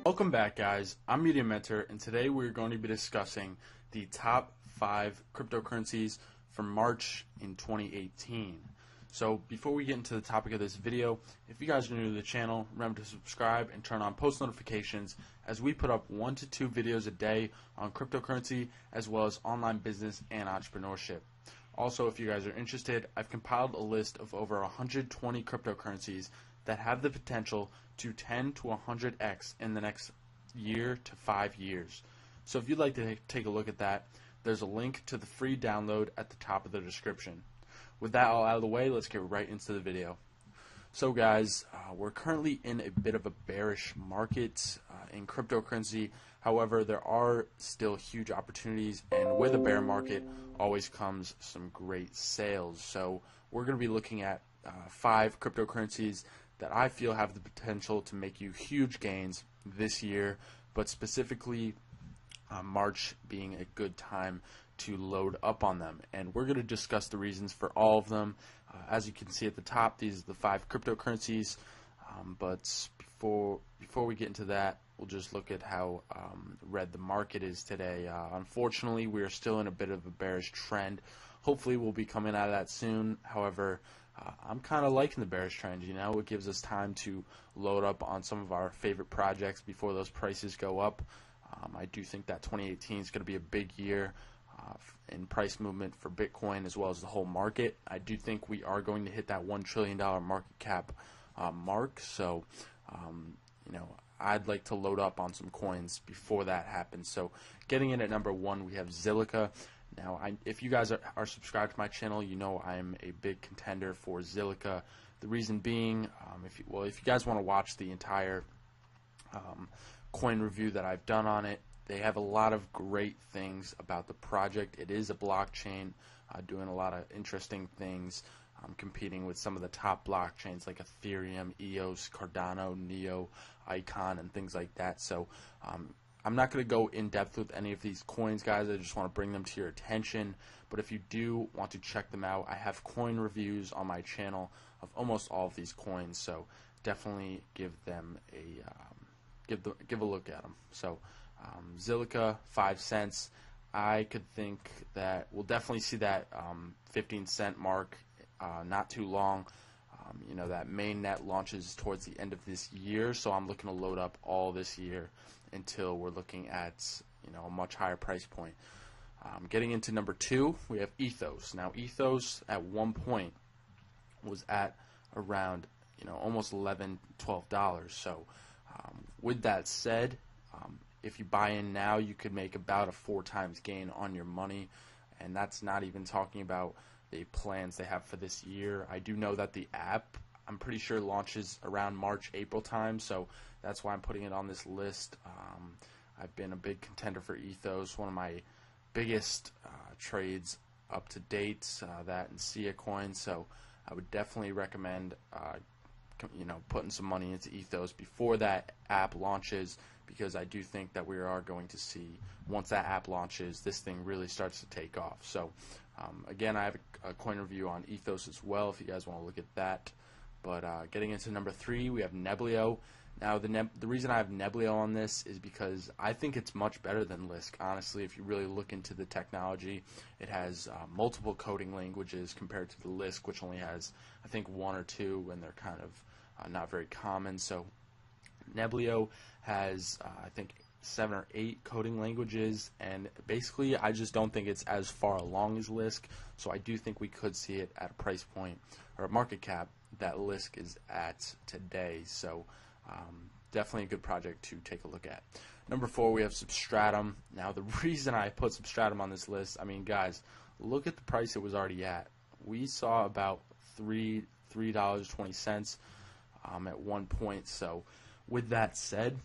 Welcome back, guys. I'm Media Mentor, and today we're going to be discussing the top 5 cryptocurrencies for March in 2018. So before we get into the topic of this video, if you guys are new to the channel, remember to subscribe and turn on post notifications as we put up 1 to 2 videos a day on cryptocurrency as well as online business and entrepreneurship. Also, if you guys are interested, I've compiled a list of over 120 cryptocurrencies that have the potential to 10 to 100x in the next year to 5 years. So if you'd like to take a look at that, there's a link to the free download at the top of the description. With that all out of the way, let's get right into the video. So guys, we're currently in a bit of a bearish market in cryptocurrency. However, there are still huge opportunities, and with a bear market always comes some great sales. So we're going to be looking at 5 cryptocurrencies that I feel have the potential to make you huge gains this year, but specifically March being a good time to load up on them. And we're going to discuss the reasons for all of them. As you can see at the top, these are the 5 cryptocurrencies, but before we get into that, we'll just look at how red the market is today. Unfortunately, we are still in a bit of a bearish trend. Hopefully we'll be coming out of that soon. However, I'm kind of liking the bearish trend. You know, it gives us time to load up on some of our favorite projects before those prices go up. I do think that 2018 is going to be a big year in price movement for Bitcoin as well as the whole market. I do think we are going to hit that $1 trillion market cap mark. So, you know, I'd like to load up on some coins before that happens. So, getting in at number 1, we have Zilliqa. Now, if you guys are subscribed to my channel, you know I'm a big contender for Zilliqa. The reason being, if you guys want to watch the entire coin review that I've done on it, they have a lot of great things about the project. It is a blockchain doing a lot of interesting things, competing with some of the top blockchains like Ethereum, EOS, Cardano, Neo, Icon, and things like that. So I'm not going to go in depth with any of these coins, guys. I just want to bring them to your attention. But if you do want to check them out, I have coin reviews on my channel of almost all of these coins. So definitely give them a give a look at them. So Zilliqa, 5 cents. I could think that we'll definitely see that 15-cent mark not too long. You know, that mainnet launches towards the end of this year, so I'm looking to load up all this year until we're looking at, you know, a much higher price point. Getting into number 2, we have Ethos. Now, Ethos at one point was at around, you know, almost $11, $12. So, with that said, if you buy in now, you could make about a 4 times gain on your money, and that's not even talking about the plans they have for this year. I do know that the app, I'm pretty sure, launches around March, April time, so that's why I'm putting it on this list. I've been a big contender for Ethos, one of my biggest trades up to date, that and Sia coin, so I would definitely recommend you know, putting some money into Ethos before that app launches, because I do think that we are going to see, once that app launches, this thing really starts to take off. So again, I have a coin review on Ethos as well if you guys want to look at that. But getting into number 3, we have Neblio. Now, the reason I have Neblio on this is because I think it's much better than Lisk. Honestly, if you really look into the technology, it has multiple coding languages compared to the Lisk, which only has, I think, 1 or 2, and they're kind of not very common. So Neblio has, I think, 7 or 8 coding languages, and basically I just don't think it's as far along as Lisk. So I do think we could see it at a price point or a market cap that Lisk is at today. So definitely a good project to take a look at. Number 4, we have Substratum. Now, the reason I put Substratum on this list, I mean, guys, look at the price it was already at. We saw about $3.20 at one point. So with that said,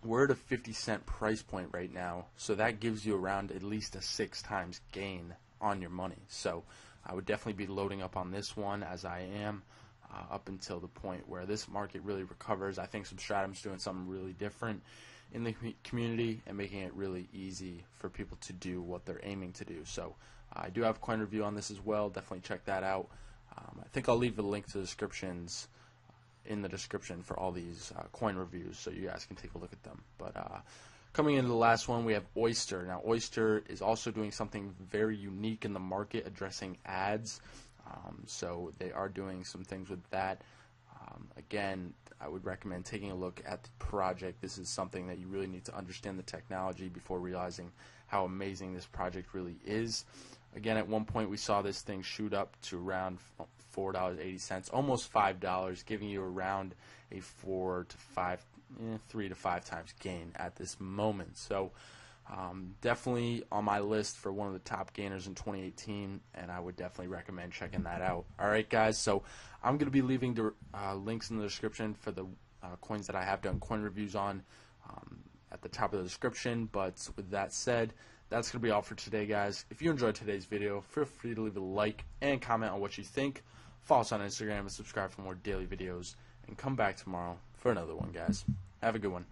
we're at a 50-cent price point right now, so that gives you around at least a 6 times gain on your money. So I would definitely be loading up on this one, as I am, up until the point where this market really recovers. I think Substratum's doing something really different in the community and making it really easy for people to do what they're aiming to do. So I do have a coin review on this as well. Definitely check that out. I think I'll leave a link to the descriptions in the description for all these coin reviews, so you guys can take a look at them. But coming into the last one, we have Oyster. Now, Oyster is also doing something very unique in the market, addressing ads. So they are doing some things with that. Again, I would recommend taking a look at the project. This is something that you really need to understand the technology before realizing how amazing this project really is. Again, at one point we saw this thing shoot up to around $4.80, almost $5, giving you around a 3 to 5 times gain at this moment. So definitely on my list for one of the top gainers in 2018, and I would definitely recommend checking that out. Alright guys, so I'm going to be leaving the links in the description for the coins that I have done coin reviews on at the top of the description. But with that said, that's going to be all for today, guys. If you enjoyed today's video, feel free to leave a like and comment on what you think. Follow us on Instagram and subscribe for more daily videos, and come back tomorrow for another one, guys. Have a good one.